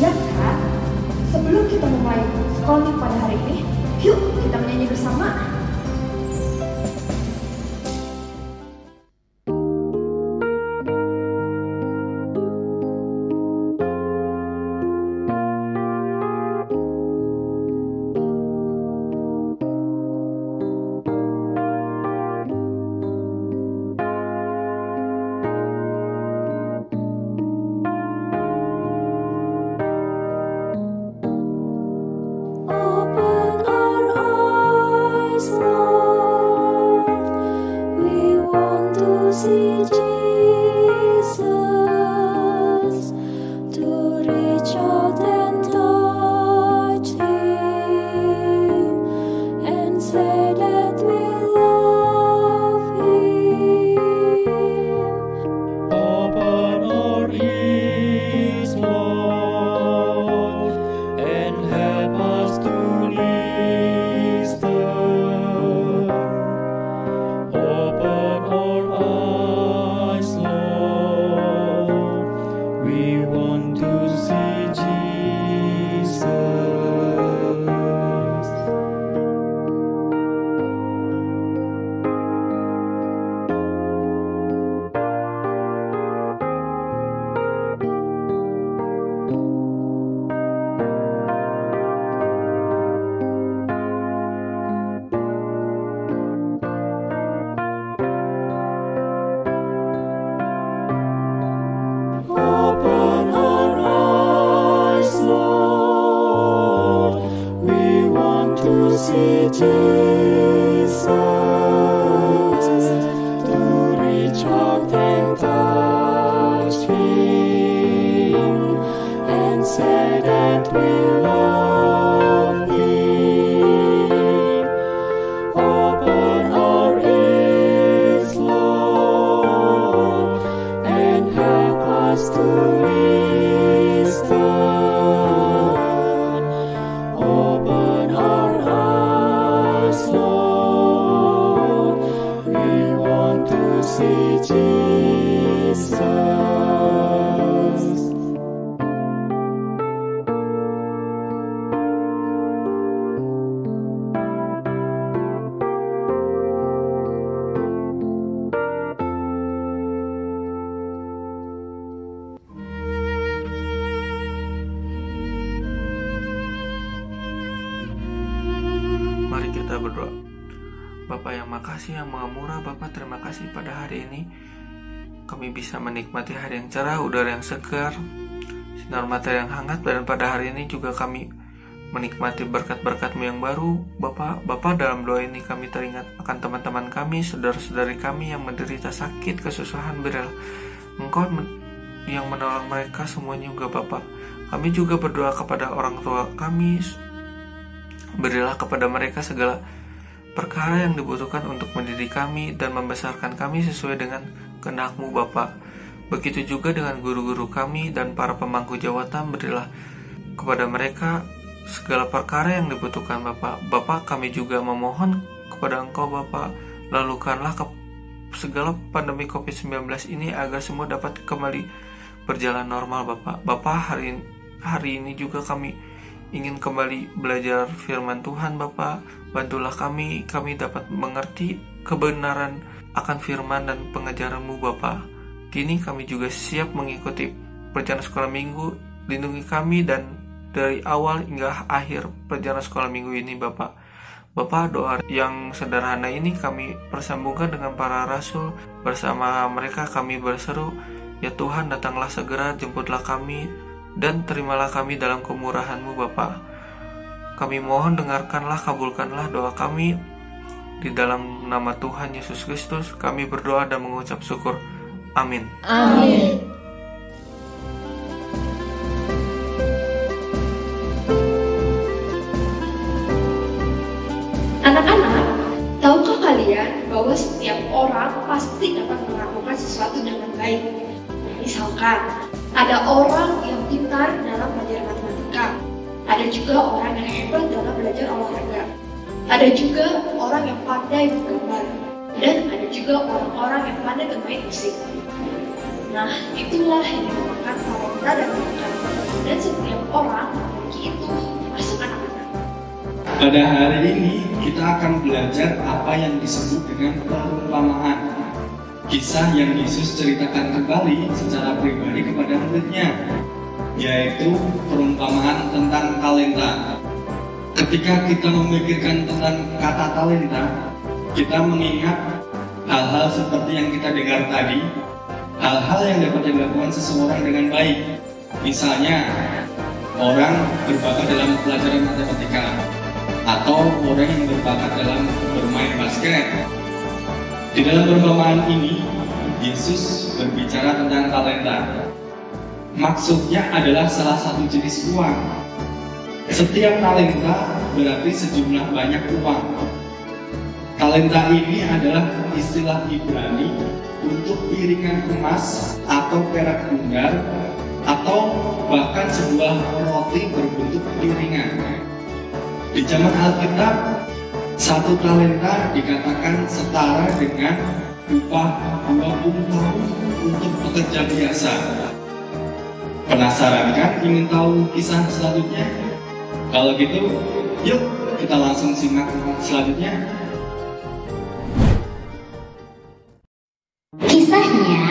Siap kan? Sebelum kita memulai sekolah minggu pada hari ini, yuk kita menyanyi bersama. See Jesus, to reach out and touch Him, and say that we love Him. Open our ears, Lord, and help us to listen. Open our eyes, Lord, we want to see Jesus. Open our eyes, Lord, we want to see Jesus, to reach out and touch Him, and say that we love Him. Open our ears, Lord, and help us to listen. Open our eyes, Lord, we want to see Jesus. Mari kita berdoa. Bapa yang makasih, yang maha murah, Bapa terima kasih pada hari ini kami bisa menikmati hari yang cerah, udara yang segar, sinar matahari yang hangat, dan pada hari ini juga kami menikmati berkat-berkat-Mu yang baru. Bapa dalam doa ini kami teringat akan teman-teman kami, saudara-saudari kami yang menderita sakit, kesusahan, berilah Engkau yang menolong mereka semuanya juga Bapa. Kami juga berdoa kepada orang tua kami, berilah kepada mereka segala perkara yang dibutuhkan untuk mendidik kami dan membesarkan kami sesuai dengan kehendak-Mu Bapa. Begitu juga dengan guru-guru kami dan para pemangku jawatan, berilah kepada mereka segala perkara yang dibutuhkan Bapa. Bapa, kami juga memohon kepada Engkau Bapa, lalukanlah segala pandemi COVID-19 ini agar semua dapat kembali berjalan normal Bapa. Bapa, hari ini juga kami ingin kembali belajar firman Tuhan Bapa. Bantulah kami dapat mengerti kebenaran akan firman dan pengajaran-Mu Bapa. Kini kami juga siap mengikuti perjalanan sekolah minggu. Lindungi kami dan dari awal hingga akhir perjalanan sekolah minggu ini Bapa. Bapa, doa yang sederhana ini kami persambungkan dengan para rasul. Bersama mereka kami berseru, ya Tuhan, datanglah segera, jemputlah kami, dan terimalah kami dalam kemurahan-Mu Bapa. Kami mohon dengarkanlah, kabulkanlah doa kami. Di dalam nama Tuhan Yesus Kristus kami berdoa dan mengucap syukur. Amin. Amin. Anak-anak, tahukah kalian bahwa setiap orang pasti dapat melakukan sesuatu dengan baik? Misalkan, ada orang yang pintar dalam belajar matematika, ada juga orang yang hebat dalam belajar olahraga, ada juga orang yang pandai menggambar, dan ada juga orang-orang yang pandai bermain musik. Nah, itulah yang dinamakan talenta dan bakat. Dan setiap orang memiliki itu. Masuk anak-anak. Pada hari ini kita akan belajar apa yang disebut dengan perumpamaan. Kisah yang Yesus ceritakan kembali secara pribadi kepada muridnya, yaitu perumpamaan tentang talenta. Ketika kita memikirkan tentang kata talenta, kita mengingat hal-hal seperti yang kita dengar tadi, hal-hal yang dapat dilakukan seseorang dengan baik. Misalnya, orang berbakat dalam pelajaran matematika, atau orang yang berbakat dalam bermain basket. Di dalam perumpamaan ini, Yesus berbicara tentang talenta. Maksudnya adalah salah satu jenis uang. Setiap talenta berarti sejumlah banyak uang. Talenta ini adalah istilah Ibrani untuk piringan emas atau perak bundar, atau bahkan sebuah roti berbentuk piringan. Di zaman Alkitab, satu talenta dikatakan setara dengan upah 20 tahun untuk pekerja biasa. Penasaran kan ingin tahu kisah selanjutnya? Kalau gitu, yuk kita langsung simak selanjutnya. Kisahnya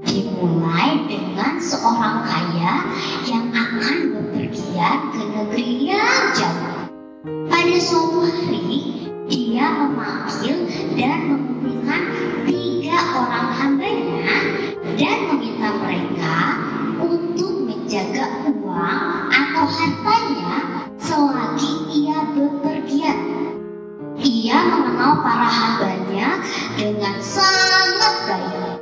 dimulai dengan seorang kaya yang akan bepergian ke negeri yang jauh. Pada suatu hari, dia memanggil dan mengumpulkan 3 orang hambanya dan meminta mereka untuk menjaga uang atau hartanya selagi ia bepergian. Ia mengenal para hambanya dengan sangat baik.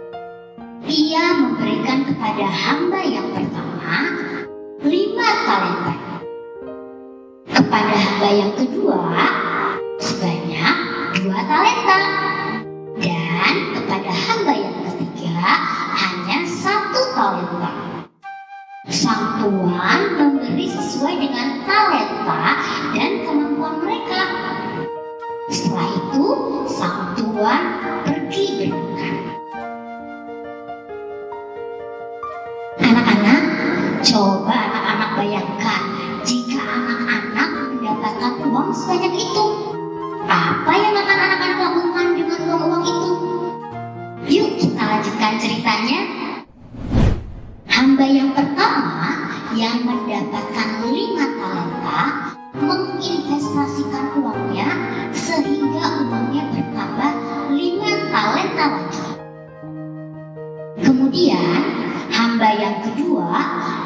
Ia memberikan kepada hamba yang pertama 5 talenta. Kepada hamba yang kedua sebanyak 2 talenta, dan kepada hamba yang ketiga hanya 1 talenta. Sang tuan memberi sesuai dengan talenta dan kemampuan mereka. Setelah itu sang tuan pergi berduka. Anak-anak, coba anak-anak bayangkan jika anak-anak mendapatkan uang sebanyak itu. Apa yang akan anak-anak lakukan dengan uang-uang itu? Yuk kita lanjutkan ceritanya. Hamba yang pertama yang mendapatkan 5 talenta menginvestasikan uangnya sehingga uangnya bertambah 5 talenta lagi. Kemudian hamba yang kedua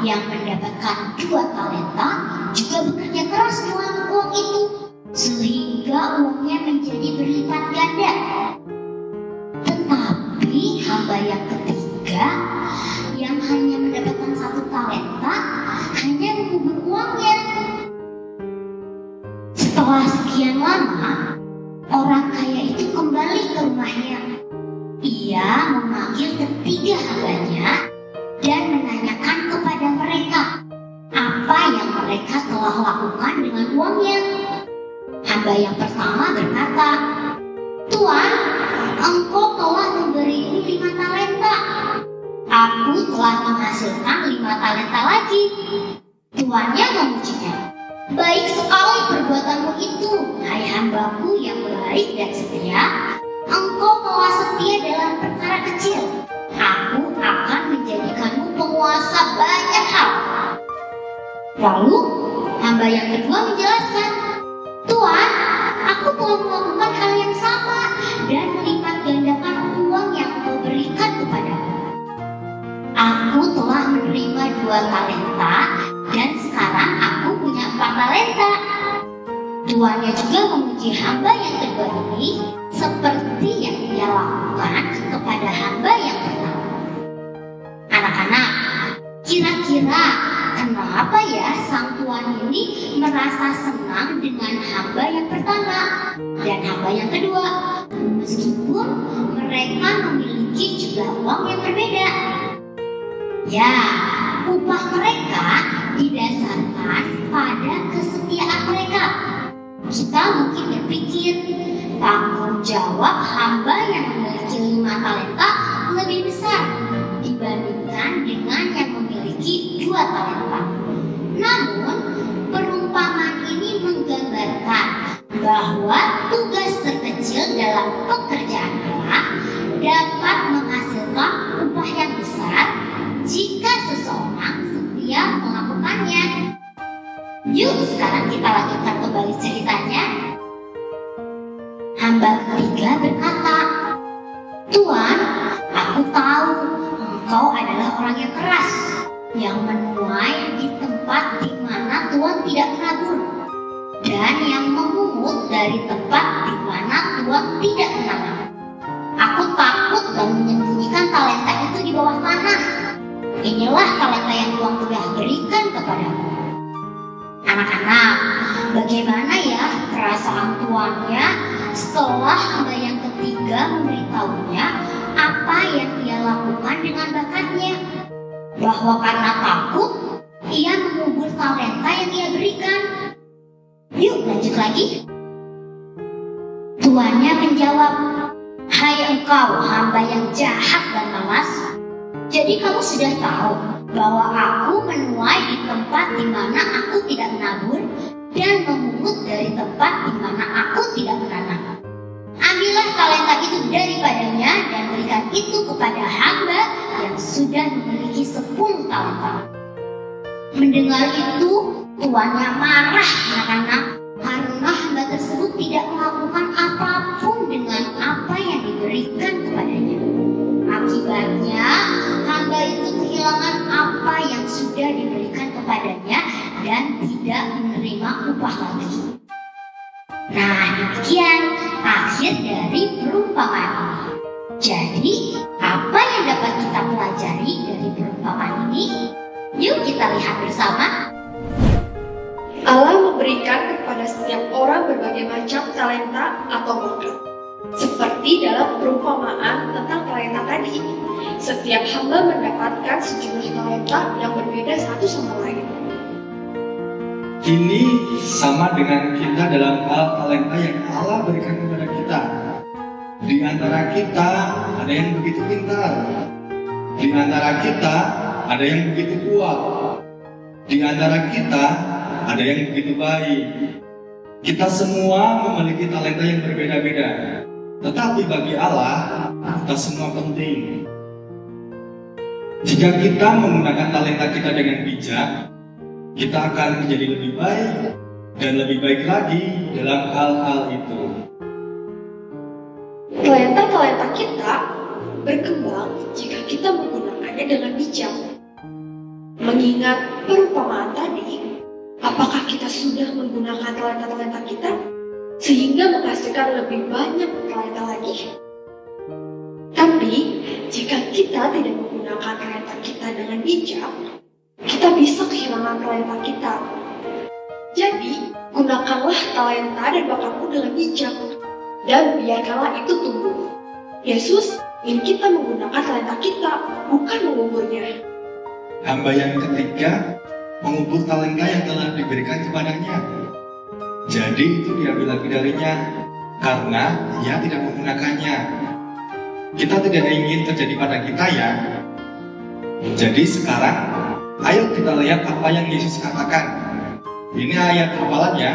yang mendapatkan 2 talenta juga bekerja keras dengan uang itu sehingga uangnya menjadi berlipat ganda. Tetapi hamba yang ketiga yang hanya mendapatkan 1 talenta hanya mengubur uangnya. Setelah sekian lama, orang kaya itu kembali ke rumahnya. Ia memanggil ketiga hambanya dan menanyakan kepada mereka apa yang mereka telah lakukan dengan uangnya. Hamba yang pertama berkata, "Tuan, engkau telah memberiku 5 talenta. Aku telah menghasilkan 5 talenta lagi." Tuannya memujinya. "Baik sekali perbuatanmu itu, hai hambaku yang baik dan setia. Engkau telah setia dalam perkara kecil. Aku akan menjadikanmu penguasa banyak hal." Lalu hamba yang kedua menjelaskan, "Tuan, aku telah melakukan hal yang sama dan melipat gandakan uang yang kau berikan kepadaku. Aku telah menerima 2 talenta dan sekarang aku punya 4 talenta." Tuannya juga memuji hamba yang kedua ini seperti yang dia lakukan kepada hamba yang pertama. Anak-anak, kira-kira kenapa ya sang tuan ini merasa senang dengan hamba yang pertama dan hamba yang kedua, meskipun mereka memiliki jumlah uang yang berbeda? Ya, upah mereka didasarkan pada kesetiaan mereka. Kita mungkin berpikir tanggung jawab hamba yang memiliki 5 talenta lebih besar dibandingkan dengan yang memiliki 2 talenta. Namun Yuk sekarang kita lanjutkan kembali ceritanya. Hamba ketiga berkata, "Tuan, aku tahu engkau adalah orang yang keras, yang menuai di tempat di mana Tuan tidak menabur, dan yang memungut dari tempat di mana Tuan tidak menanam. Aku takut dan menyembunyikan talenta itu di bawah tanah. Inilah talenta yang Tuan telah berikan kepadamu." Anak-anak, bagaimana ya perasaan tuannya setelah hamba yang ketiga memberitahunya apa yang ia lakukan dengan bakatnya? Bahwa karena takut, ia mengubur talenta yang ia berikan. Yuk lanjut lagi. Tuannya menjawab, "Hai engkau hamba yang jahat dan malas, jadi kamu sudah tahu bahwa aku menuai di tempat di mana aku tidak menabur dan memungut dari tempat di mana aku tidak menanam. Ambillah talenta itu daripadanya dan berikan itu kepada hamba yang sudah memiliki 10 talenta." Mendengar itu, tuannya marah anak-anak karena hamba tersebut tidak melakukan apapun dengan apa yang diberikan kepadanya. Akibatnya, hamba itu kehilangan apa yang sudah diberikan kepadanya dan tidak menerima upah lagi. Nah, demikian akhir dari perumpamaan ini. Jadi, apa yang dapat kita pelajari dari perumpamaan ini? Yuk kita lihat bersama. Allah memberikan kepada setiap orang berbagai macam talenta atau bakat. Seperti dalam perumpamaan tentang talenta tadi, setiap hamba mendapatkan sejumlah talenta yang berbeda satu sama lain. Ini sama dengan kita dalam hal talenta yang Allah berikan kepada kita. Di antara kita ada yang begitu pintar, di antara kita ada yang begitu kuat, di antara kita ada yang begitu baik. Kita semua memiliki talenta yang berbeda-beda. Tetapi bagi Allah, kita semua penting. Jika kita menggunakan talenta kita dengan bijak, kita akan menjadi lebih baik dan lebih baik lagi dalam hal-hal itu. Talenta-talenta kita berkembang jika kita menggunakannya dengan bijak. Mengingat perumpamaan tadi, apakah kita sudah menggunakan talenta-talenta kita sehingga menghasilkan lebih banyak talenta lagi? Tapi, jika kita tidak menggunakan talenta kita dengan bijak, kita bisa kehilangan talenta kita. Jadi, gunakanlah talenta dan bakatmu dengan bijak, dan biarkanlah itu tumbuh. Yesus ingin kita menggunakan talenta kita, bukan menguburnya. Hamba yang ketiga mengubur talenta yang telah diberikan kepadanya. Jadi itu diambil lagi darinya karena ia tidak menggunakannya. Kita tidak ingin terjadi pada kita ya. Jadi sekarang ayo kita lihat apa yang Yesus katakan. Ini ayat hafalannya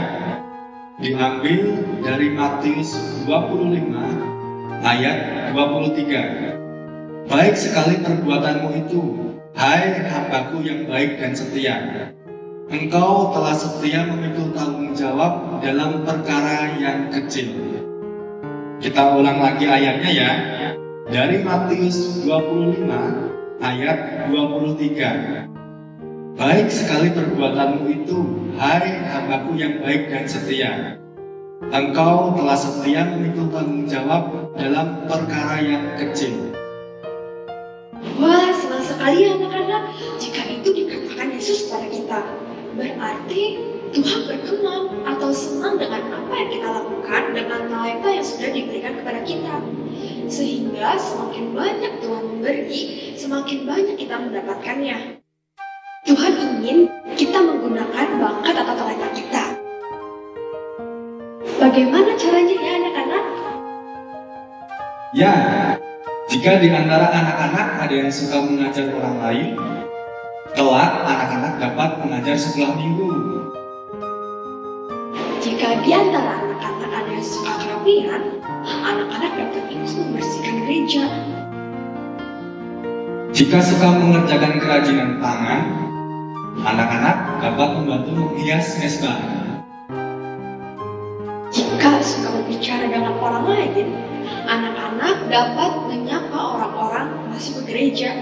diambil dari Matius 25 ayat 23. Baik sekali perbuatanmu itu, hai hambaku yang baik dan setia. Engkau telah setia memikul tanggung jawab dalam perkara yang kecil. Kita ulang lagi ayatnya ya. Dari Matius 25 ayat 23. Baik sekali perbuatanmu itu, hai hambaku yang baik dan setia. Engkau telah setia memikul tanggung jawab dalam perkara yang kecil. Wah, senang sekali ya anak-anak jika itu dikatakan Yesus kepada kita. Berarti Tuhan berkenan atau senang dengan apa yang kita lakukan dengan talenta yang sudah diberikan kepada kita. Sehingga semakin banyak Tuhan memberi, semakin banyak kita mendapatkannya. Tuhan ingin kita menggunakan bakat atau talenta kita. Bagaimana caranya ya anak-anak? Ya, jika di antara anak-anak ada yang suka mengajar orang lain, kelak anak-anak dapat mengajar sekolah minggu. Jika di antara anak-anak ada yang suka kerapian, anak-anak dapat ikut membersihkan gereja. Jika suka mengerjakan kerajinan tangan, Anak-anak dapat membantu menghias mesbah. Jika suka berbicara dengan orang lain, anak-anak dapat menyapa orang-orang masuk ke gereja.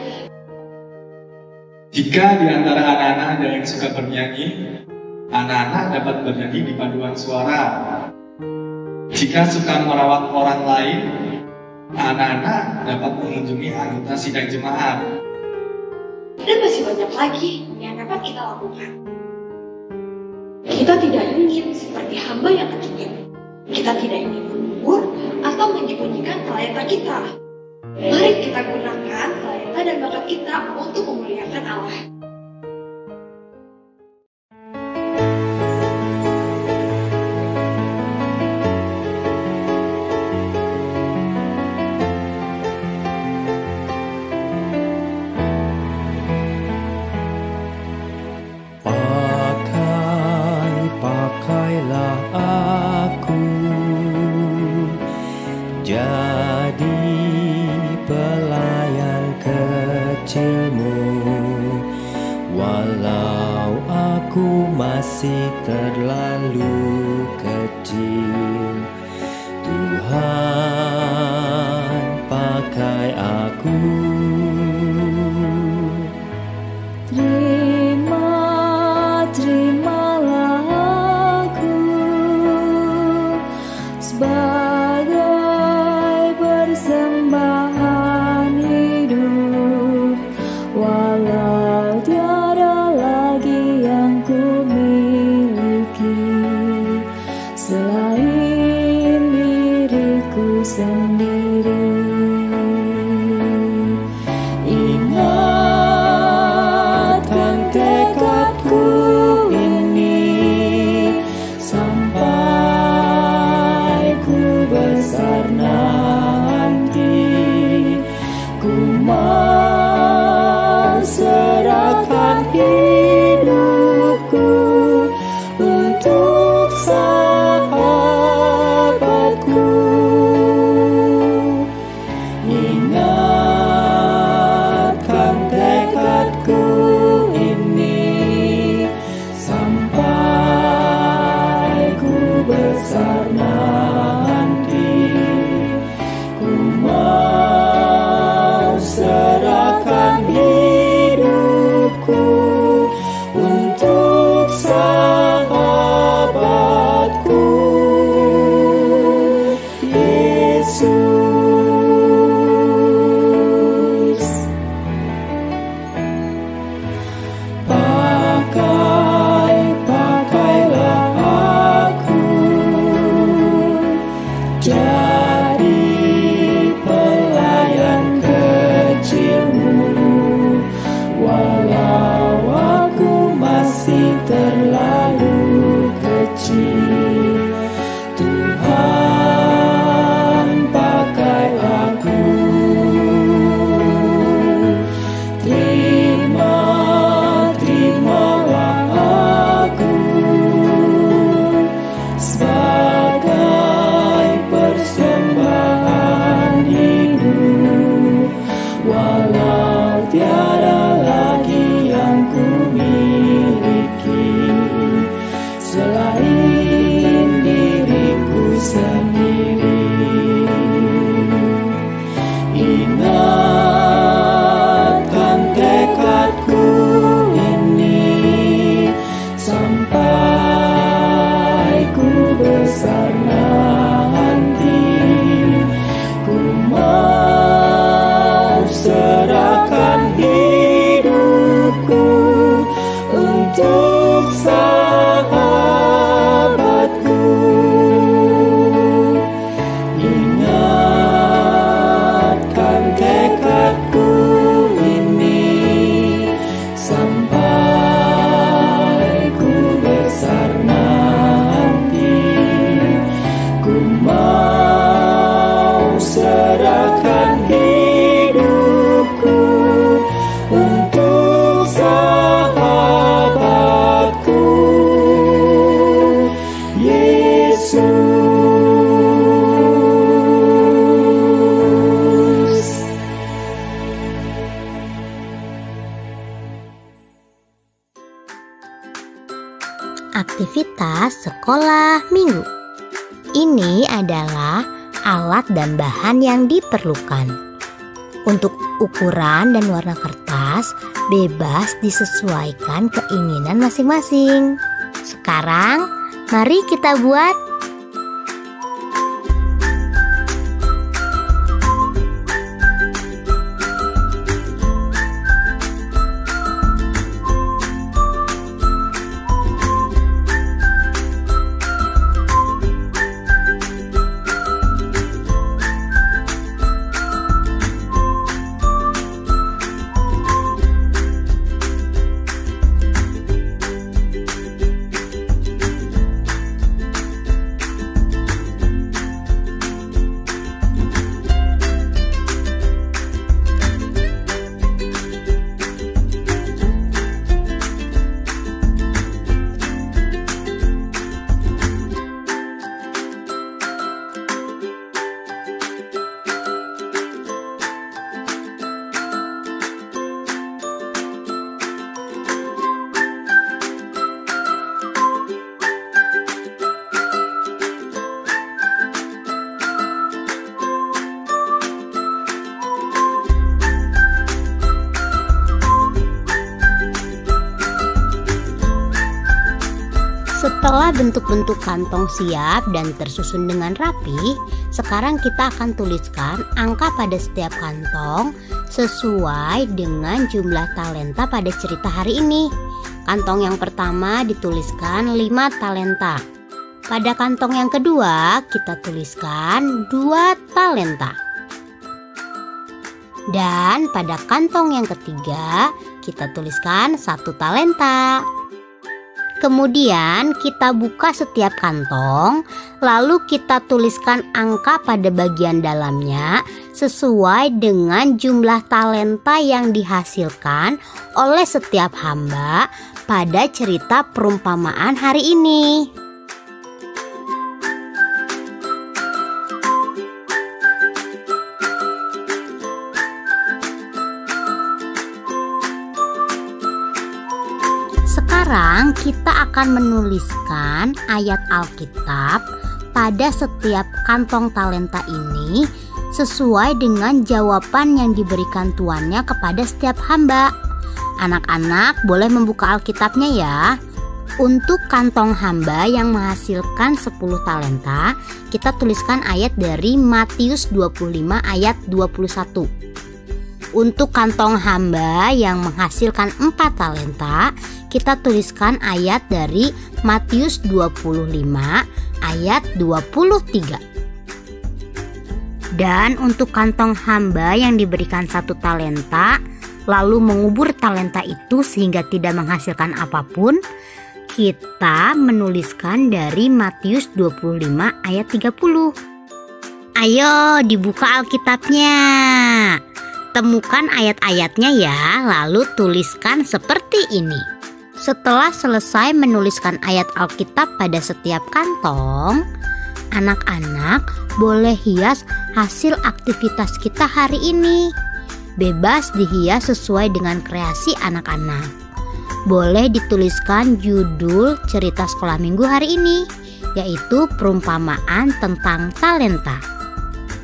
Jika di antara anak-anak ada yang suka bernyanyi, anak-anak dapat bernyanyi di paduan suara. Jika suka merawat orang lain, anak-anak dapat mengunjungi anggota sidang jemaat. Dan masih banyak lagi yang dapat kita lakukan. Kita tidak ingin seperti hamba yang kecil. Kita tidak ingin mengubur atau menyembunyikan talenta kita. Mari kita gunakan talenta dan bakat kita untuk memuliakan Allah. Pakailah aku jadi pelayan kecilmu, walau aku masih terlalu kecil. Tuhan, pakai aku. Terimalah aku sebagai persembahan hidup, walau tiada lagi yang ku miliki selain diriku sendiri. Ingatkan tekadku ini sampai ku besar nanti. Ku mau serahkan hidupku untuk sahabatku. Ingatkan tekadku ini sampai ku besar nanti. Ku mau serahkan hidupku untuk sahabatku, Yesus. Pakailah aku jadi pelayan kecilmu, walau aku masih terlalu kecil. Tuhan, pakai aku. Terimalah aku sebagai persembahan hidup, walau tiada lagi yang ku miliki Aktivitas sekolah minggu. Ini adalah alat dan bahan yang diperlukan. Untuk ukuran dan warna kertas bebas disesuaikan keinginan masing-masing. Sekarang, mari kita buat. Setelah bentuk-bentuk kantong siap dan tersusun dengan rapi, sekarang kita akan tuliskan angka pada setiap kantong sesuai dengan jumlah talenta pada cerita hari ini. Kantong yang pertama dituliskan 5 talenta. Pada kantong yang kedua kita tuliskan 2 talenta. Dan pada kantong yang ketiga kita tuliskan 1 talenta. Kemudian kita buka setiap kantong, lalu kita tuliskan angka pada bagian dalamnya sesuai dengan jumlah talenta yang dihasilkan oleh setiap hamba pada cerita perumpamaan hari ini. Sekarang kita akan menuliskan ayat Alkitab pada setiap kantong talenta ini sesuai dengan jawaban yang diberikan tuannya kepada setiap hamba. Anak-anak boleh membuka Alkitabnya ya. Untuk kantong hamba yang menghasilkan 10 talenta, kita tuliskan ayat dari Matius 25 ayat 21. Untuk kantong hamba yang menghasilkan 4 talenta, kita tuliskan ayat dari Matius 25 ayat 23. Dan untuk kantong hamba yang diberikan 1 talenta lalu mengubur talenta itu sehingga tidak menghasilkan apapun, kita menuliskan dari Matius 25 ayat 30. Ayo dibuka Alkitabnya. Temukan ayat-ayatnya ya, lalu tuliskan seperti ini. Setelah selesai menuliskan ayat Alkitab pada setiap kantong, anak-anak boleh hias hasil aktivitas kita hari ini. Bebas dihias sesuai dengan kreasi anak-anak. Boleh dituliskan judul cerita sekolah minggu hari ini, yaitu perumpamaan tentang talenta.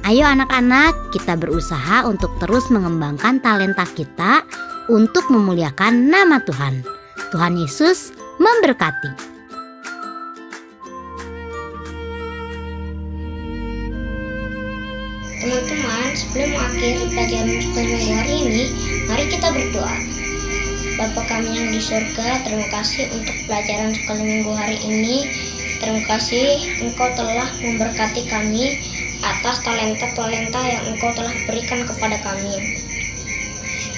Ayo anak-anak, kita berusaha untuk terus mengembangkan talenta kita untuk memuliakan nama Tuhan. Tuhan Yesus memberkati. Teman-teman, sebelum mengakhiri pelajaran sekolah minggu hari ini, mari kita berdoa. Bapa kami yang di surga, terima kasih untuk pelajaran sekolah minggu hari ini. Terima kasih Engkau telah memberkati kami atas talenta-talenta yang Engkau telah berikan kepada kami.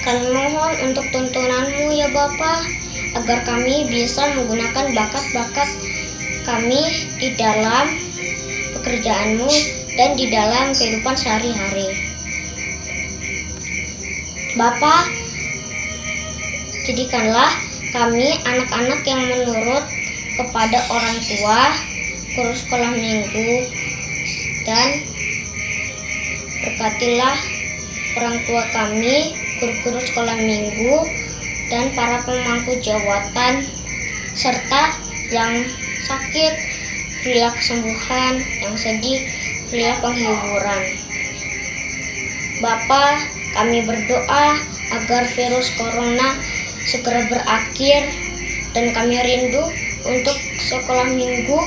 Kami mohon untuk tuntunan-Mu ya Bapa, agar kami bisa menggunakan bakat-bakat kami di dalam pekerjaan-Mu dan di dalam kehidupan sehari-hari. Bapa, jadikanlah kami anak-anak yang menurut kepada orang tua, guru sekolah minggu, dan berkatilah orang tua kami, guru-guru sekolah minggu, dan para pemangku jawatan, serta Yang sakit, berilah kesembuhan. Yang sedih, berilah penghiburan. Bapa, kami berdoa agar virus corona segera berakhir, dan kami rindu untuk sekolah minggu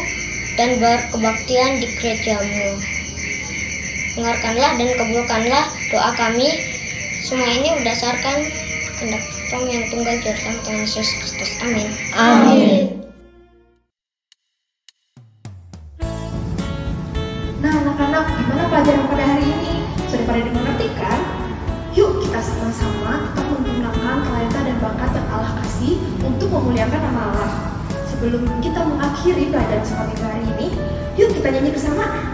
dan berkebaktian di gereja-Mu. Dengarkanlah dan kabulkanlah doa kami. Semua ini berdasarkan kehendak Tuhan yang tunggal juru selamat Tuhan Yesus Kristus. Amin. Amin. Nah anak-anak, gimana pelajaran pada hari ini? Sudah pada dimengerti kan? Yuk kita sama-sama tetap menggunakan talenta dan bakat yang Allah kasih untuk memuliakan nama Allah. Sebelum kita mengakhiri pelajaran Sabat Minggu hari ini, yuk kita nyanyi bersama.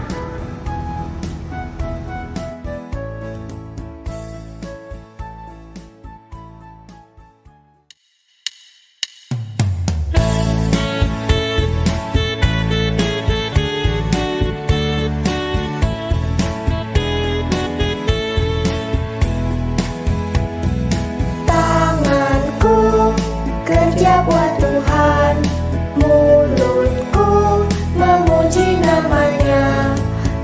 Kerja buat Tuhan, mulutku memuji namanya,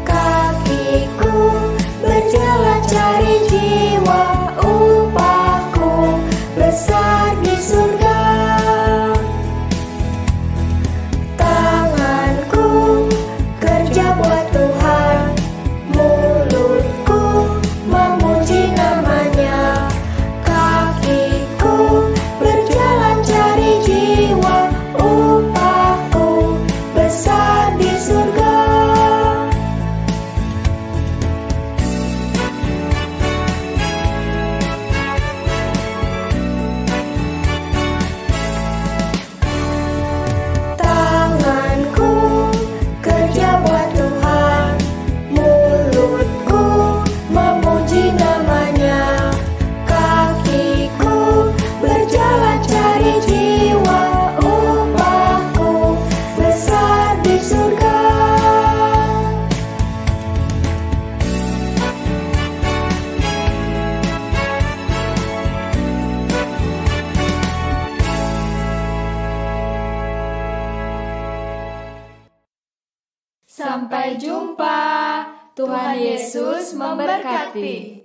kakiku berjalan cari jiwa, upahku besar di surga. Tanganku kerja buat Tuhan, mulutku memuji namanya, kakiku berjalan cari jiwa, upahku besar di surga. Tanganku kerja buat Tuhan, mulutku memuji namanya, kakiku berjalan cari jiwa, upahku besar di surga. Sampai jumpa. Tuhan Yesus memberkati.